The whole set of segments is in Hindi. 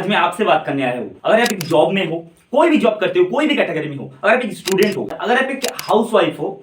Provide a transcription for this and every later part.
आज मैं आपसे बात करने आया हूं। अगर आप एक जॉब में हो, कोई भी जॉब करते हो, कोई भी कैटेगरी में हो, अगर आप एक स्टूडेंट हो, अगर आप एक हाउसवाइफ हो,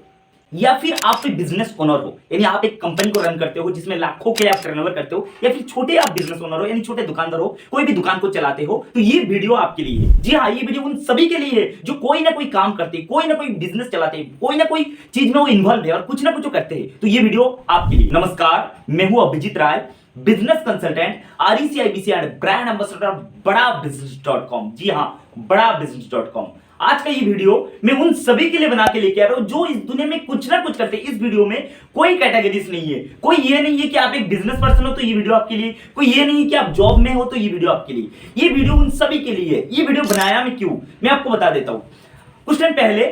या फिर आप एक बिजनेस ओनर हो, यानी आप एक कंपनी को रन करते हो जिसमें लाखों के आप टर्नओवर करते हो, या फिर छोटे आप बिजनेस ओनर हो, यानी छोटे दुकानदार हो, कोई भी दुकान को चलाते हो, तो ये वीडियो आपके लिए है। जी हाँ, ये वीडियो उन सभी के लिए है जो कोई ना कोई काम करते हैं, कोई ना कोई बिजनेस चलाते हैं, कोई ना कोई चीज में वो इन्वॉल्व है और कुछ ना कुछ करते हैं। तो ये वीडियो आपके लिए। नमस्कार, मैं हूं Abhijeet Rai, business consultant, REC IBC and brand ambassador Bada business dot com. जी हाँ, बड़ा बिजनेस.com। आज का ये वीडियो मैं उन सभी के लिए बना के लेके आ रहा हूं जो इस दुनिया में कुछ ना कुछ करते हैं। इस वीडियो में कोई कैटेगरीज नहीं है, कोई ये नहीं है कि आप एक बिजनेस पर्सन हो तो ये वीडियो आपके लिए, कोई ये नहीं है कि आप जॉब में हो तो ये वीडियो आपके लिए। ये वीडियो उन सभी के लिए है। ये वीडियो बनाया मैं क्यों, मैं आपको बता देता हूं। कुछ टाइम पहले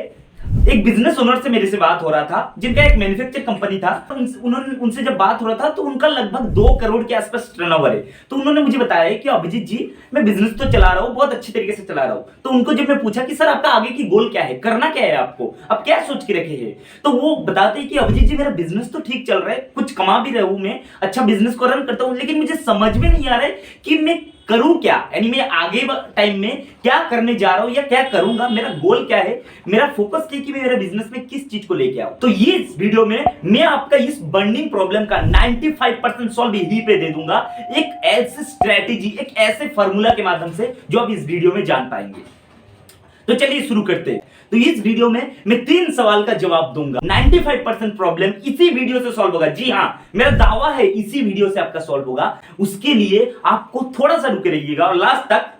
एक बिजनेस ओनर से मेरे से बात हो रहा था, जिनका एक मैन्युफैक्चर कंपनी था। उनसे जब बात हो रहा था तो उनका लगभग 2 करोड़ के आसपास टर्नओवर है। तो उन्होंने मुझे बताया कि अभिजीत जी, मैं बिजनेस तो चला रहा हूं, बहुत अच्छी तरीके से चला रहा हूं। तो उनको जब मैं पूछा कि सर आपका आगे की गोल क्या है, करना क्या है आपको, आप क्या सोच के रखे हैं, तो वो बताते हैं कि अभिजीत जी मेरा बिजनेस तो ठीक चल रहा है, कुछ कमा भी रहा हूं, मैं अच्छा बिजनेस को रन करता हूं, लेकिन मुझे समझ में नहीं आ रहा है कि मैं करूं क्या, यानी मैं आगे टाइम में क्या करने जा रहा हूं या क्या करूंगा, मेरा गोल क्या है, मेरा फोकस है कि मैं मेरा बिजनेस में किस चीज को लेके आऊं। तो ये इस वीडियो में मैं आपका इस बर्निंग प्रॉब्लम का 95% सॉल्व यहीं पे दे दूंगा, एक ऐसी स्ट्रेटेजी, एक ऐसे फॉर्मूला के माध्यम से जो आप इस वीडियो में जान पाएंगे। तो चलिए शुरू करते हैं। तो इस वीडियो में मैं 3 सवाल का जवाब दूंगा। 95% प्रॉब्लम इसी वीडियो से सॉल्व होगा। जी हाँ, मेरा दावा है इसी वीडियो से आपका सॉल्व होगा। उसके लिए आपको थोड़ा सा रुके रहिएगा और लास्ट तक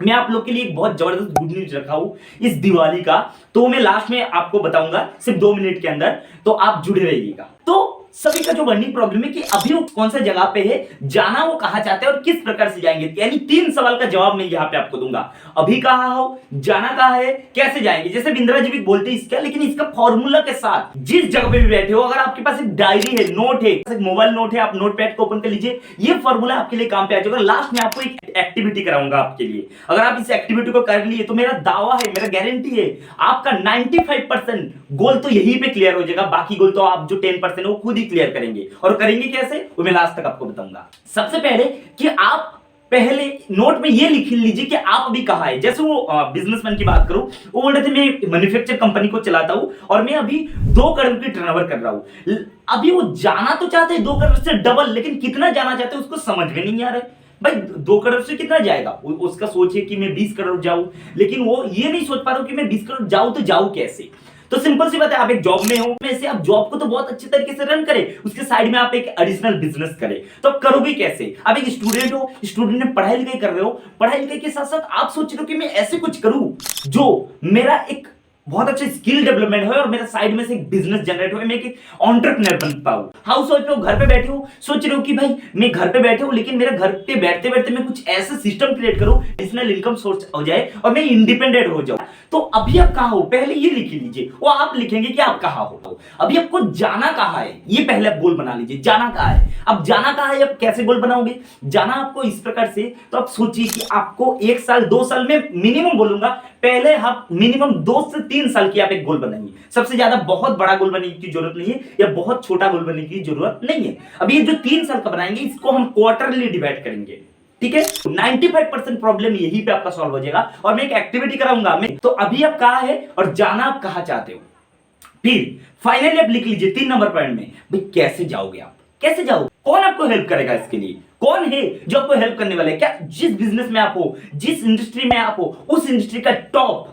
मैं आप लोग के लिए एक बहुत जबरदस्त गुड न्यूज रखा हूं इस दिवाली का, तो मैं लास्ट में आपको बताऊंगा सिर्फ 2 मिनट के अंदर, तो आप जुड़े रहिएगा। तो सभी का जो बर्निंग प्रॉब्लम है कि अभी वो कौन सा जगह पे है, जाना वो कहां चाहते हैं और किस प्रकार से जाएंगे, यानी 3 सवाल का जवाब मैं यहां पे आपको दूंगा। अभी कहां हो, जाना कहां है, कैसे जाएंगे। जैसे बिंद्रा जी भी बोलते हैं इसका, लेकिन इसका फॉर्मूला के साथ जिस जगह पे भी बैठे हो, अगर आपके पास एक डायरी है, नोट है, एक मोबाइल नोट है, आप नोटपैड को ओपन कर लीजिए, ये फॉर्मूला आपके लिए काम पे आ जाएगा। लास्ट में आपको एक एक्टिविटी कराऊंगा आपके लिए, अगर आप इस एक्टिविटी को कर लिए तो मेरा दावा है, मेरा गारंटी है, आपका 95% गोल तो यहीं पे क्लियर हो जाएगा। बाकी गोल तो आप जो 10% वो खुद ही क्लियर करेंगे, और करेंगे कैसे वो मैं लास्ट तक आपको बताऊंगा। सबसे पहले कि आप पहले नोट में ये लिख लीजिए कि आप अभी कहां है। जैसे वो बिजनेसमैन की बात करूं, वो बोल रहे थे मैं मैन्युफैक्चर कंपनी को चलाता हूं और मैं अभी 2 करोड़ की टर्नओवर कर रहा हूं। अभी वो जाना तो चाहते हैं 2 करोड़ से डबल, लेकिन कितना जाना चाहते हैं उसको समझ में नहीं आ रहा है। भाई 2 करोड़ से कितना जाएगा, उसका सोच है कि मैं 20 करोड़ जाऊं, लेकिन वो ये नहीं सोच पा रहा हूं कि मैं 20 करोड़ जाऊं तो जाऊं कैसे। तो सिंपल सी बात है, आप एक जॉब में हो, में से आप जॉब को तो बहुत अच्छे तरीके से रन करें, उसके साइड में आप एक एडिशनल बिजनेस करें। तो आप करोगे कैसे। आप एक स्टूडेंट हो, स्टूडेंट ने पढ़ाई लिखाई कर रहे हो, पढ़ाई लिखाई के साथ साथ आप सोच रहे हो कि मैं ऐसे कुछ करूं जो मेरा एक बहुत अच्छा स्किल डेवलपमेंट हो और मेरा साइड में से एक बिजनेस जनरेट हो, मैं एक एंटरप्रेन्योर बन पाऊं। हाउस वाइफ हो, घर पे बैठे हो, सोच रहे हो कि भाई मैं घर पे बैठे हूं, लेकिन मेरा घर पे बैठते बैठते मैं कुछ ऐसा सिस्टम क्रिएट करूं, एडिशनल इनकम सोर्स हो जाए और मैं इंडिपेंडेंट हो जाऊं। तो अभी आप कहां हो, पहले ये लिख लीजिए। वो आप लिखेंगे कि आप कहां हो, अभी आपको जाना कहां है, ये पहले आप गोल बना लीजिए। जाना कहां है, अब जाना कहां है, अब कैसे गोल बनाओगे। जाना आपको इस प्रकार से, तो आप सोचिए कि आपको 1 साल 2 साल में मिनिमम बोलूंगा, पहले आप मिनिमम 2 से 3 साल की आप एक गोल बनाइए। सबसे ज्यादा बहुत बड़ा गोल बनाने की जरूरत नहीं है, या बहुत छोटा गोल बनाने की जरूरत नहीं है। अब ये जो 3 साल का बनाएंगे, इसको हम क्वार्टरली डिवाइड करेंगे, ठीक है। 95% प्रॉब्लम यहीं पे आपका सॉल्व हो जाएगा, और मैं एक एक्टिविटी कराऊंगा मैं। तो अभी आप कहां है और जाना आप कहां चाहते हो, फिर फाइनली आप लिख लीजिए 3 नंबर पॉइंट में, भाई कैसे जाओगे आप, कैसे जाओगे, कौन आपको हेल्प करेगा इसके लिए, कौन है जो आपको हेल्प करने वाला है। क्या जिस बिजनेस में आप हो, जिस इंडस्ट्री में आप हो, उस इंडस्ट्री का टॉप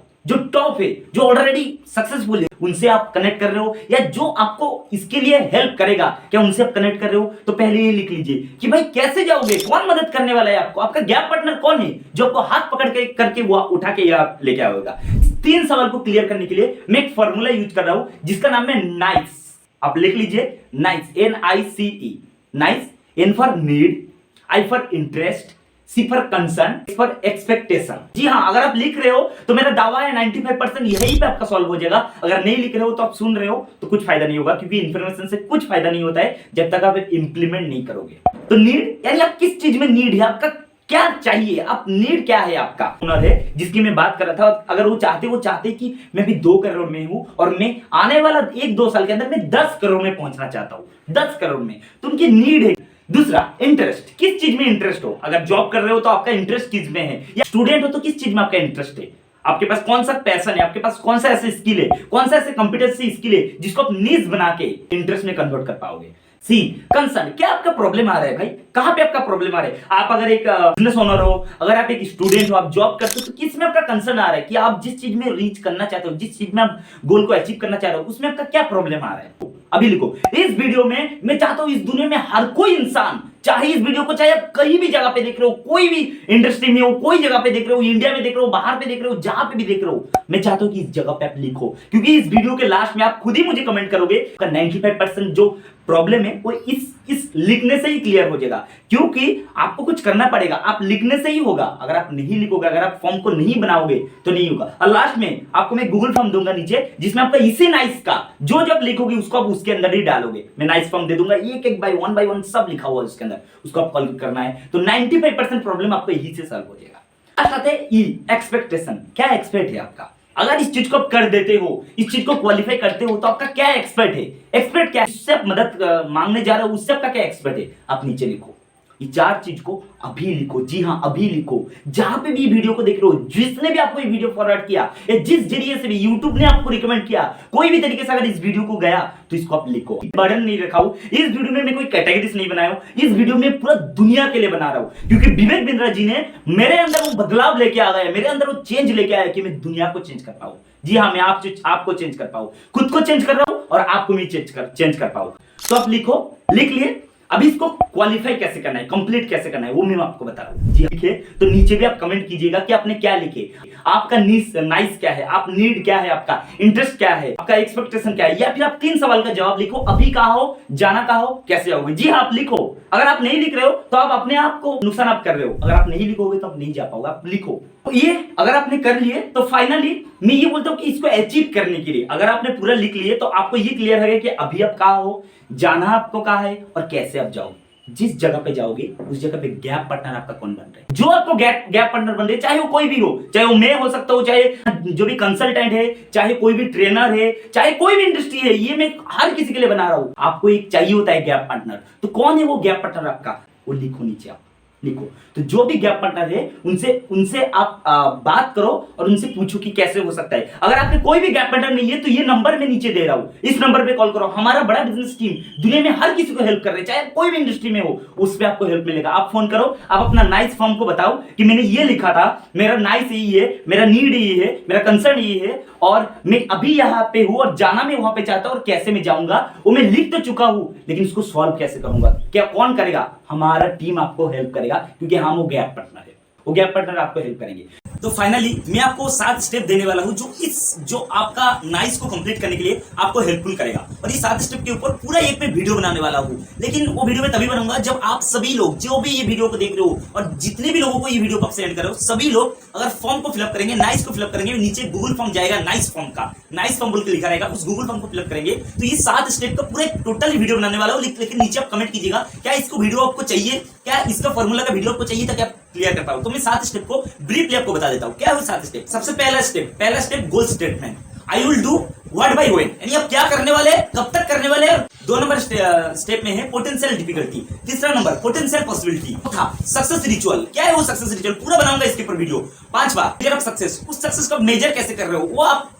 है, जो ऑलरेडी सक्सेसफुल है, उनसे आप कनेक्ट कर रहे हो, या जो आपको इसके लिए हेल्प करेगा, क्या उनसे आप कनेक्ट कर रहे हो। तो पहले ये लिख लीजिए कि भाई कैसे जाओगे, कौन मदद करने वाला है आपको, आपका गैप पार्टनर कौन है जो आपको हाथ पकड़ के करके वो उठा के लेके आएगा। 3 सवाल को क्लियर करने के लिए मैं एक फॉर्मूला यूज कर रहा हूं जिसका नाम है नाइस। आप लिख लीजिए nice, NICE, nice. N for need, I for interest, C for concern, S for expectation. जी हाँ, अगर आप लिख रहे हो तो मेरा दावा है 95% यही पे आपका सॉल्व हो जाएगा। अगर नहीं लिख रहे हो तो आप सुन रहे हो तो कुछ फायदा नहीं होगा, क्योंकि इंफॉर्मेशन से कुछ फायदा नहीं होता है जब तक आप इंप्लीमेंट नहीं करोगे। तो नीड, यानी आप किस चीज में नीड है, आपका क्या चाहिए, आप नीड क्या है, आपका हुनर है जिसकी मैं बात कर रहा था। अगर वो चाहते कि मैं भी 2 करोड़ में हूं और मैं आने वाला 1-2 साल के अंदर मैं 10 करोड़ में पहुंचना चाहता हूं, 10 करोड़ में, तो उनकी नीड है दूसरा, इंटरेस्ट, किस चीज में इंटरेस्ट हो। अगर जॉब कर रहे हो तो आपका इंटरेस्ट किस में है, या स्टूडेंट हो तो किस चीज में आपका इंटरेस्ट है, आपके पास कौन सा पैशन है, आपके पास कौन सा ऐसे स्किल है, कौन सा ऐसे कॉम्पिटेंसी स्किल है जिसको आप नीज बना के इंटरेस्ट में कन्वर्ट कर पाओगे। सी, कंसर्न, क्या आपका प्रॉब्लम आ रहा है भाई, कहां पे आपका प्रॉब्लम आ रहा है। आप अगर एक बिजनेस ओनर हो, अगर आप एक स्टूडेंट हो, आप जॉब करते हो, तो किस में आपका कंसर्न आ रहा है कि आप जिस चीज में रीच करना चाहते हो, जिस चीज में आप गोल को अचीव करना चाह रहे हो, उसमें आपका क्या प्रॉब्लम आ रहा है, अभी लिखो। इस वीडियो में मैं चाहता हूं इस दुनिया में हर कोई इंसान, चाहे इस वीडियो को चाहे आप कहीं भी जगह पे देख रहे हो, कोई भी इंडस्ट्री में हो, कोई जगह पे देख रहे हो, इंडिया में देख रहे हो, बाहर पे देख रहे हो, जहां पे भी देख रहे हो, मैं चाहता हूं कि इस जगह पे आप लिखो, क्योंकि इस वीडियो के लास्ट में आप खुद ही मुझे कमेंट करोगे, 95% जो प्रॉब्लम है वो इस लिखने से ही क्लियर हो जाएगा, क्योंकि आपको कुछ करना पड़ेगा, आप लिखने से ही होगा। अगर आप नहीं लिखोगे, अगर आप फॉर्म को नहीं बनाओगे तो नहीं होगा। और लास्ट में आपको मैं गूगल फॉर्म दूंगा नीचे, जिसमें आपका इसी नाइस का जो जब लिखोगे उसको आप उसके अंदर ही डालोगे। मैं नाइस फॉर्म दे दूंगा, एक बाय वन सब लिखा हुआ है उसके अंदर, उसको आप कॉल करना है, तो 95% प्रॉब्लम आपको यही से सॉल्व हो जाएगा। आते हैं ई, एक्सपेक्टेशन, क्या एक्सपेक्ट है आपका। अगर इस चीज को आप कर देते हो, इस चीज को क्वालिफाई करते हो, तो आपका क्या एक्सपर्ट है, एक्सपर्ट क्या है, उससे आप मदद मांगने जा रहे हो, उससे आपका क्या एक्सपर्ट है, आप नीचे लिखो। ये 4 चीज को अभी लिखो, जी हां अभी लिखो। जहां पे भी वीडियो को देख रहे हो, जिसने भी आपको ये वीडियो फॉरवर्ड किया, जिस जरिए से भी यूट्यूब ने आपको रिकमेंड किया, कोई भी तरीके से अगर इस वीडियो को गया तो इसको आप लिखो। बर्डन नहीं रखा हूं इस वीडियो में, मैं कोई कैटेगरीज नहीं बनाया हूं, इस वीडियो में पूरा दुनिया के लिए बना रहा हूं, क्योंकि विवेक बिंद्रा जी ने मेरे अंदर वो बदलाव लेके आ गया, मेरे अंदर वो चेंज लेके आया कि मैं दुनिया को चेंज कर पाऊं। जी हां, मैं आपको चेंज कर पाऊं, खुद को चेंज कर रहा हूं और आपको भी चेंज कर पाऊं। तो आप लिखो, लिख लिए। अभी इसको क्वालिफाई कैसे करना है, कंप्लीट कैसे करना है, वो मैं आपको बता रहा हूं। जी लिखे, तो नीचे भी आप कमेंट कीजिएगा कि आपने क्या लिखे, आपका नाइस क्या है, आप नीड क्या है, आपका इंटरेस्ट क्या है, आपका एक्सपेक्टेशन क्या है, या फिर आप 3 सवाल का जवाब लिखो। अभी कहां हो, जाना कहां हो, कैसे आओगे। जी हाँ, आप लिखो। अगर आप नहीं लिख रहे हो तो आप अपने आप को नुकसान आप कर रहे हो। अगर आप नहीं लिखोगे तो आप नहीं जा पाओगे, आप लिखो। तो ये अगर आपने कर लिए तो फाइनली मैं ये बोलता हूं कि इसको अचीव करने के लिए अगर आपने पूरा लिख लिए तो आपको ये क्लियर है कि अभी आप कहां हो, जाना आपको कहां है और कैसे आप जाओगे। जिस जगह पे जाओगे उस जगह पे गैप पार्टनर आपका कौन बन रहा है, जो आपको गैप पार्टनर बन रहे, चाहे वो कोई भी हो, चाहे वो मैं हो सकता हूं, चाहे जो भी कंसल्टेंट है, चाहे कोई भी ट्रेनर है, चाहे कोई भी इंडस्ट्री है, ये मैं हर किसी के लिए बना रहा हूं। आपको एक चाहिए होता है गैप पार्टनर, तो कौन है वो गैप पार्टनर आपका, वो लिखो नीचे, आप लिखो। तो जो भी गैप पार्टनर है उनसे आप बात करो और उनसे पूछो कि कैसे हो सकता है। अगर आपके कोई भी गैप पार्टनर नहीं है तो ये नंबर मैं नीचे दे रहा हूं, इस नंबर पे कॉल करो। हमारा बड़ा बिजनेस टीम दुनिया में हर किसी को हेल्प कर रहे हैं, चाहे कोई भी इंडस्ट्री में हो, उस पे आपको हेल्प मिलेगा। आप फोन करो, आप अपना नाइस फॉर्म को बताओ कि मैंने ये लिखा था, मेरा नाइस यही है, मेरा नीड यही है, मेरा कंसर्न यही है, और मैं अभी यहां पे हूं और जाना मैं वहां पे चाहता हूं, और कैसे मैं जाऊंगा वो मैं लिख तो चुका हूं, लेकिन उसको सॉल्व कैसे करूंगा, क्या कौन करेगा, हमारा टीम आपको हेल्प करेगा, क्योंकि हम वो गैप पार्टनर है, वो गैप पार्टनर आपको हेल्प करेंगे। तो फाइनली मैं आपको 7 स्टेप देने वाला हूं जो आपका नाइस को कंप्लीट करने के लिए आपको हेल्पफुल करेगा, और ये 7 स्टेप के ऊपर पूरा एक मैं वीडियो बनाने वाला हूं। लेकिन वो वीडियो मैं तभी बनाऊंगा जब आप सभी लोग जो भी ये वीडियो को देख रहे हो और जितने भी लोगों को ये वीडियो को आप सेंड कर रहे हो, सभी लोग अगर फॉर्म को फिलअप करेंगे, नाइस को फिलअप करेंगे, नीचे गूगल फॉर्म जाएगा नाइस फॉर्म का, नाइस फॉर्म बोल के लिखा रहेगा, उस गूगल फॉर्म को फिलअप करेंगे, तो ये 7 स्टेप का पूरा टोटल वीडियो बनाने वाला हूं। लेकिन नीचे आप कमेंट कीजिएगा क्या इसको वीडियो आपको चाहिए, क्या इसका फॉर्मूला का वीडियो आपको चाहिए ताकि आप क्लियर कर पाओ। तो मैं 7 स्टेप को ब्रीफली आपको बता देता हूं। क्या है 7 स्टेप। सबसे पहला step goal statement, I will do what by when, यानी आप क्या करने वाले, कब तक करने वाले। 2 नंबर स्टेप में है पोटेंशियल डिफिकल्टी, तीसरा नंबर पोटेंशियल पॉसिबिलिटी, चौथा सक्सेस रिचुअल, क्या है वो सक्सेस रिचुअल, पूरा बनाऊंगा इसके ऊपर वीडियो। 5वां मेजर ऑफ सक्सेस, उस सक्सेस को मेजर कैसे कर रहे हो,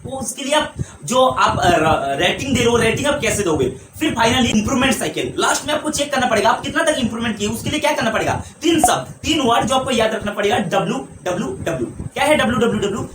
वो उसके लिए आप जो आप रेटिंग दे रहे हो, रेटिंग आप कैसे दोगे। फिर फाइनली इंप्रूवमेंट साइकिल, लास्ट में आपको चेक करना पड़ेगा आप कितना तक इंप्रूवमेंट किए, उसके लिए क्या करना पड़ेगा, 3 शब्द 3 वर्ड जो आपको याद रखना पड़ेगा, WWW, क्या है WWW,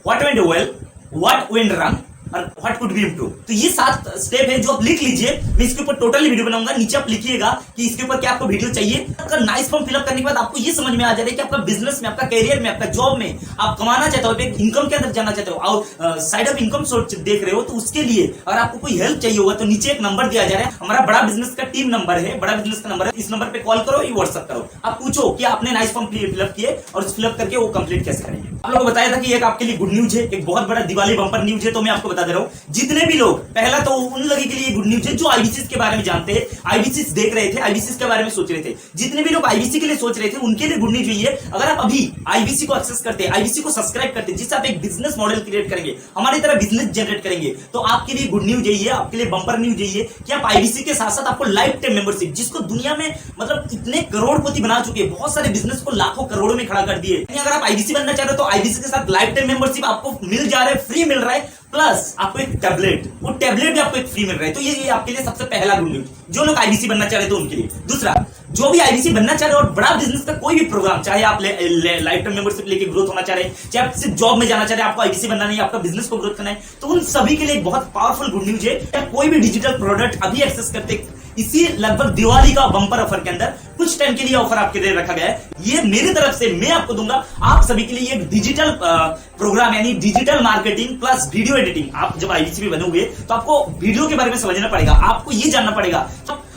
what went well, what went wrong और व्हाट कुड बी इम्प्रूव। तो ये 7 स्टेप है जो आप लिख लीजिए, मैं इसके ऊपर टोटली वीडियो बनाऊंगा, नीचे आप लिखिएगा कि इसके ऊपर क्या आपको वीडियो चाहिए। आपका नाइस फॉर्म फिलअप करने के बाद आपको ये समझ में आ जाए कि आपका बिजनेस में, आपका करियर में, आपका जॉब में आप कमाना चाहते हो, इनकम के अंदर जाना चाहते हो और साइड ऑफ इनकम सोर्स देख रहे हो, तो उसके लिए अगर आपको कोई हेल्प चाहिए होगा तो नीचे एक नंबर दिया जा रहा है, हमारा बड़ा बिजनेस का टीम नंबर है, बड़ा बिजनेस का नंबर है, इस नंबर पे कॉल करो, ये व्हाट्सएप करो, आप पूछो कि आपने नाइस फॉर्म फिलअप किए और फिलअप करके वो कंप्लीट कैसे करेंगे। आप लोगों को बताया था कि एक आपके लिए गुड न्यूज है, एक बहुत बड़ा दिवाली बम्पर न्यूज है, तो मैं आपको बता बता दे रहा हूं, जितने भी लोग, पहला तो उन लोगों के लिए गुड न्यूज है जो आईबीसी के बारे में जानते हैं, आईबीसी देख रहे थे, आईबीसी के बारे में सोच रहे थे। जितने भी लोग आईबीसी के लिए सोच रहे थे उनके लिए गुड न्यूज ये है, अगर आप अभी आईबीसी को एक्सेस करते हैं, आईबीसी को सब्सक्राइब करते हैं, जिससे आप एक बिजनेस मॉडल क्रिएट करेंगे, हमारी तरह बिजनेस जनरेट करेंगे, तो आपके लिए गुड न्यूज यही है, आपके लिए बंपर न्यूज यही है कि आप आईबीसी के साथ साथ आपको लाइफ टाइम मेंबरशिप, जिसको दुनिया में मतलब इतने करोड़पति बना चुके हैं, बहुत सारे बिजनेस को लाखों करोड़ों में खड़ा कर दिए। अगर आप आईबीसी बनना चाह रहे हो तो आईबीसी के साथ लाइफ टाइम मेंबरशिप आपको मिल जा रहा है, फ्री मिल रहा है, प्लस आपको एक टैबलेट, वो टैबलेट भी आपको एक फ्री मिल रहा है। तो ये आपके लिए सबसे पहला गुड न्यूज, जो लोग आईबीसी बनना चाह रहे थे उनके लिए। दूसरा, जो भी आईबीसी बनना चाह रहे हो और बड़ा बिजनेस का कोई भी प्रोग्राम, चाहे आप लाइफ टाइम मेंबरशिप लेके ग्रोथ होना चाह रहे हैं, चाहे आप सिर्फ जॉब में जाना चाह रहे हैं, आपको आईबीसी बनना नहीं, आपका बिजनेस को ग्रोथ करना है, तो उन सभी के लिए एक बहुत पावरफुल गुड न्यूज है। कोई भी डिजिटल प्रोडक्ट अभी एक्सेस करते, इसी लगभग दिवाली का बंपर ऑफर के अंदर कुछ टाइम के लिए ऑफर आपके लिए रखा गया है। ये मेरी तरफ से मैं आपको दूंगा, आप सभी के लिए एक डिजिटल प्रोग्राम, यानी digital marketing plus video editing. आप जब आईबीसी में बने हुए तो आपको वीडियो के बारे में समझना पड़ेगा, आपको ये जानना पड़ेगा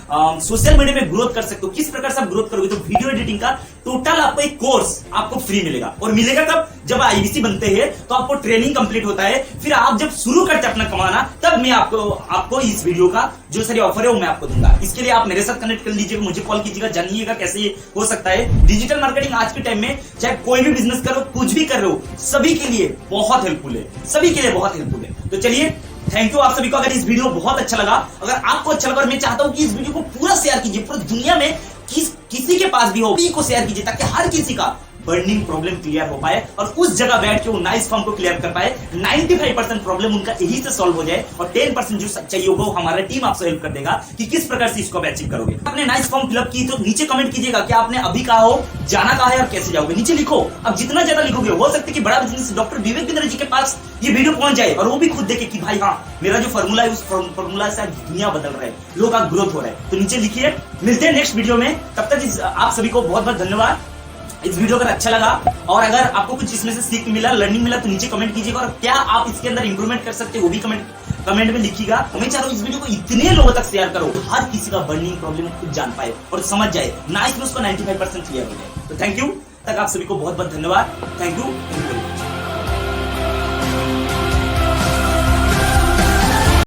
सोशल मीडिया में ग्रोथ कर सकते हो, किस प्रकार से आप ग्रोथ करोगे। तो वीडियो एडिटिंग का टोटल आपको एक कोर्स आपको फ्री मिलेगा, और मिलेगा कब, जब आईबीसी बनते हैं तो आपको ट्रेनिंग कंप्लीट होता है, फिर आप जब शुरू करते अपना कमाना, तब मैं आपको इस वीडियो का जो सारी ऑफर है वो मैं आपको दूंगा। इसके लिए आप मेरे साथ कनेक्ट कर लीजिएगा, मुझे कॉल कीजिएगा, जानिएगा कैसे ये हो सकता है। डिजिटल मार्केटिंग आज के टाइम में चाहे कोई भी बिजनेस करो, कुछ भी कर रहे हो, सभी के लिए बहुत हेल्पफुल है, सभी के लिए बहुत हेल्पफुल है। तो चलिए, थैंक यू आप सभी को। अगर इस वीडियो बहुत अच्छा लगा, अगर आपको अच्छा लगा, और मैं चाहता हूं कि इस वीडियो को पूरा शेयर कीजिए, पूरी दुनिया में किसी के पास भी हो, को शेयर कीजिए, ताकि हर किसी का बर्निंग प्रॉब्लम क्लियर हो पाए और उस जगह बैठ के वो नाइस फॉर्म को क्लियर कर पाए। 95% प्रॉब्लम उनका यही से सॉल्व हो जाए, और 10% जो चाहिए होगा वो हमारा टीम आपसे हेल्प कर देगा कि किस प्रकार से इसको अचीव करोगे। आपने नाइस फॉर्म फिलअप की तो नीचे कमेंट कीजिएगा कि आपने अभी कहा हो, जाना कहा है और कैसे जाओगे, नीचे लिखो। अब जितना ज्यादा लिखोगे, हो सकता है कि बड़ा बिजनेस डॉक्टर विवेक बिंद्रा जी के पास ये वीडियो पहुंच जाए और वो भी खुद देखे कि भाई हाँ, मेरा जो फॉर्मूला है उस फॉर्मूला से दुनिया बदल रहा है, लोग का ग्रोथ हो रहा है। तो नीचे लिखिए। मिलते हैं नेक्स्ट वीडियो में, तब तक आप सभी को बहुत बहुत धन्यवाद। इस वीडियो अगर अच्छा लगा और अगर आपको कुछ इसमें से सीख मिला, लर्निंग मिला, तो नीचे कमेंट कीजिएगा, और क्या आप इसके अंदर इंप्रूवमेंट कर सकते हो वो भी कमेंट में लिखिएगा। मैं चाह रहा हूं इस वीडियो को इतने लोगों तक शेयर करो, हर किसी का बर्निंग प्रॉब्लम खुद जान पाए और समझ जाए, ना इसमें उसको 95% क्लियर हो जाए। तो थैंक यू, तक आप सभी को बहुत बहुत धन्यवाद। Thank you.